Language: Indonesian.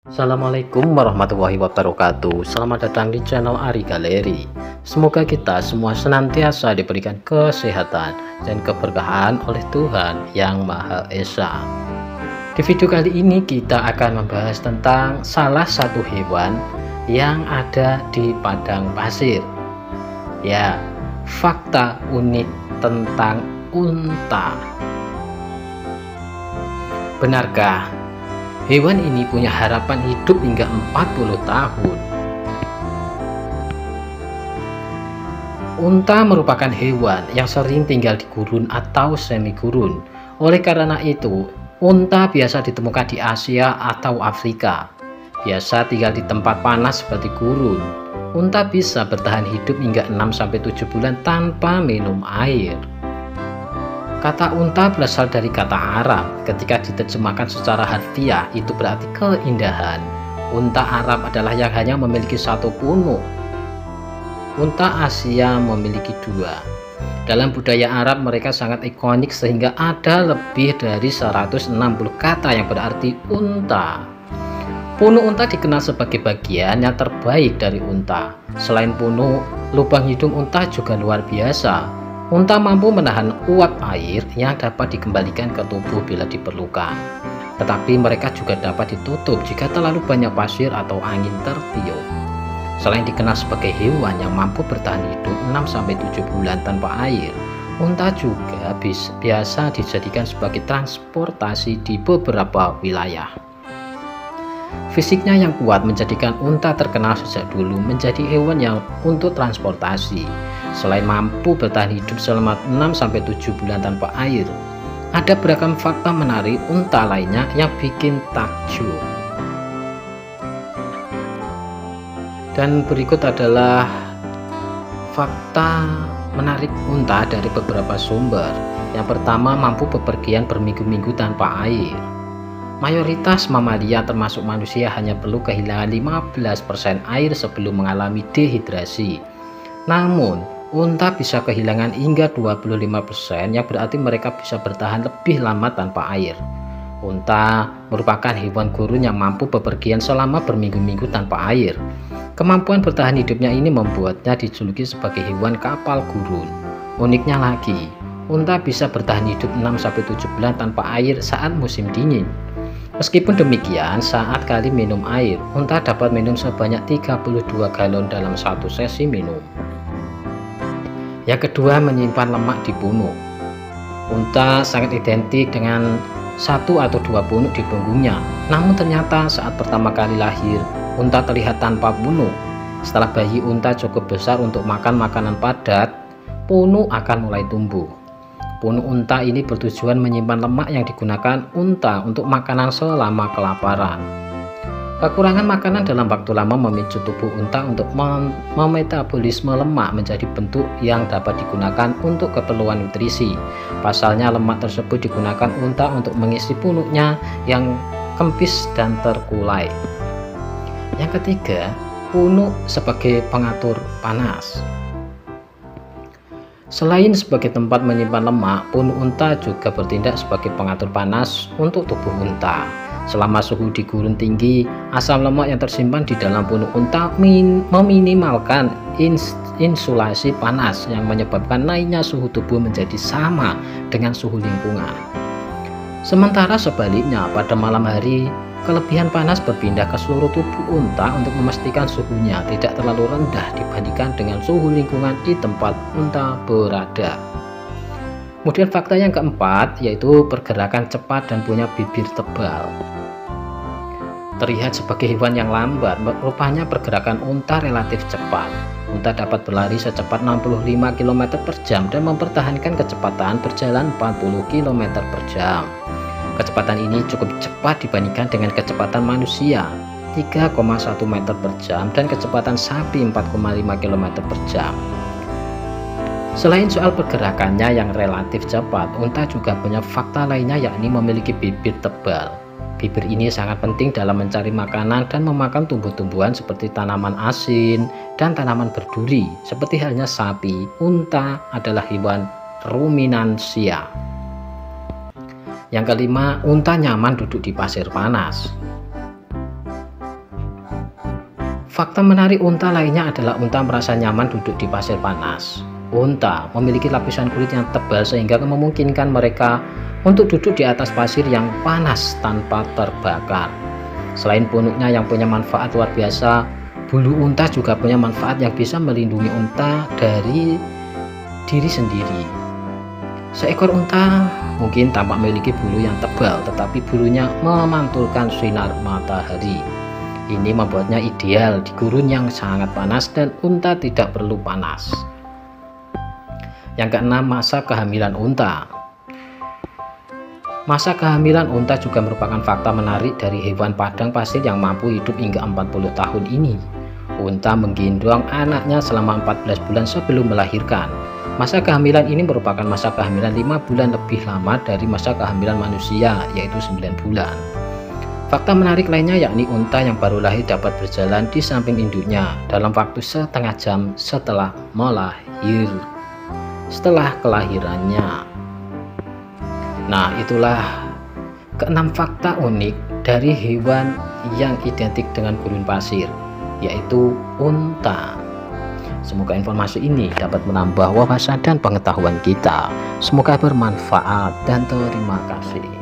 Assalamualaikum warahmatullahi wabarakatuh. Selamat datang di channel Ari Galeri. Semoga kita semua senantiasa diberikan kesehatan dan keberkahan oleh Tuhan Yang Maha Esa. Di video kali ini kita akan membahas tentang salah satu hewan yang ada di padang pasir. Ya, fakta unik tentang unta. Benarkah hewan ini punya harapan hidup hingga 40 tahun? Unta merupakan hewan yang sering tinggal di gurun atau semi gurun. Oleh karena itu, unta biasa ditemukan di Asia atau Afrika. Biasa tinggal di tempat panas seperti gurun. Unta bisa bertahan hidup hingga 6-7 bulan tanpa minum air. Kata unta berasal dari kata Arab. Ketika diterjemahkan secara harfiah, itu berarti keindahan. Unta Arab adalah yang hanya memiliki satu punuk. Unta Asia memiliki dua. Dalam budaya Arab, mereka sangat ikonik sehingga ada lebih dari 160 kata yang berarti unta. Punuk unta dikenal sebagai bagian yang terbaik dari unta. Selain punuk, lubang hidung unta juga luar biasa. Unta mampu menahan uap air yang dapat dikembalikan ke tubuh bila diperlukan. Tetapi mereka juga dapat ditutup jika terlalu banyak pasir atau angin tertiup. Selain dikenal sebagai hewan yang mampu bertahan hidup 6-7 bulan tanpa air, unta juga biasa dijadikan sebagai transportasi di beberapa wilayah. Fisiknya yang kuat menjadikan unta terkenal sejak dulu menjadi hewan yang untuk transportasi. Selain mampu bertahan hidup selama 6-7 bulan tanpa air, ada beragam fakta menarik unta lainnya yang bikin takjub. Dan berikut adalah fakta menarik unta dari beberapa sumber. Yang pertama, mampu bepergian berminggu-minggu tanpa air. Mayoritas mamalia termasuk manusia hanya perlu kehilangan 15% air sebelum mengalami dehidrasi. Namun, unta bisa kehilangan hingga 25%, yang berarti mereka bisa bertahan lebih lama tanpa air. Unta merupakan hewan gurun yang mampu bepergian selama berminggu-minggu tanpa air. Kemampuan bertahan hidupnya ini membuatnya dijuluki sebagai hewan kapal gurun. Uniknya lagi, unta bisa bertahan hidup 6-7 bulan tanpa air saat musim dingin. Meskipun demikian, saat kali minum air, unta dapat minum sebanyak 32 galon dalam satu sesi minum. Yang kedua, menyimpan lemak di punuk. Unta sangat identik dengan 1 atau 2 punuk di punggungnya. Namun ternyata saat pertama kali lahir, unta terlihat tanpa punuk. Setelah bayi unta cukup besar untuk makan makanan padat, punuk akan mulai tumbuh. Punuk unta ini bertujuan menyimpan lemak yang digunakan unta untuk makanan selama kelaparan. Kekurangan makanan dalam waktu lama memicu tubuh unta untuk memetabolisme lemak menjadi bentuk yang dapat digunakan untuk keperluan nutrisi. Pasalnya, lemak tersebut digunakan unta untuk mengisi punuknya yang kempis dan terkulai. Yang ketiga, punuk sebagai pengatur panas. Selain sebagai tempat menyimpan lemak, punuk unta juga bertindak sebagai pengatur panas untuk tubuh unta. Selama suhu di gurun tinggi, asam lemak yang tersimpan di dalam punuk unta meminimalkan insulasi panas yang menyebabkan naiknya suhu tubuh menjadi sama dengan suhu lingkungan. Sementara sebaliknya, pada malam hari, kelebihan panas berpindah ke seluruh tubuh unta untuk memastikan suhunya tidak terlalu rendah dibandingkan dengan suhu lingkungan di tempat unta berada. Kemudian fakta yang keempat yaitu pergerakan cepat dan punya bibir tebal. Terlihat sebagai hewan yang lambat, rupanya pergerakan unta relatif cepat. Unta dapat berlari secepat 65 km per jam dan mempertahankan kecepatan berjalan 40 km per jam. Kecepatan ini cukup cepat dibandingkan dengan kecepatan manusia 3,1 meter per jam dan kecepatan sapi 4,5 km per jam. Selain soal pergerakannya yang relatif cepat, unta juga punya fakta lainnya yakni memiliki bibir tebal. Bibir ini sangat penting dalam mencari makanan dan memakan tumbuh-tumbuhan seperti tanaman asin dan tanaman berduri. Seperti halnya sapi, unta adalah hewan ruminansia. Yang kelima, unta nyaman duduk di pasir panas. Fakta menarik unta lainnya adalah unta merasa nyaman duduk di pasir panas. Unta memiliki lapisan kulit yang tebal sehingga memungkinkan mereka untuk duduk di atas pasir yang panas tanpa terbakar. Selain punuknya yang punya manfaat luar biasa, bulu unta juga punya manfaat yang bisa melindungi unta dari diri sendiri. Seekor unta mungkin tampak memiliki bulu yang tebal, tetapi bulunya memantulkan sinar matahari. Ini membuatnya ideal di gurun yang sangat panas dan unta tidak perlu panas. Yang keenam, masa kehamilan unta. Masa kehamilan unta juga merupakan fakta menarik dari hewan padang pasir yang mampu hidup hingga 40 tahun ini. Unta menggendong anaknya selama 14 bulan sebelum melahirkan. Masa kehamilan ini merupakan masa kehamilan 5 bulan lebih lama dari masa kehamilan manusia, yaitu 9 bulan. Fakta menarik lainnya yakni unta yang baru lahir dapat berjalan di samping induknya dalam waktu setengah jam setelah kelahirannya. Nah, itulah keenam fakta unik dari hewan yang identik dengan gurun pasir, yaitu unta. Semoga informasi ini dapat menambah wawasan dan pengetahuan kita. Semoga bermanfaat dan terima kasih.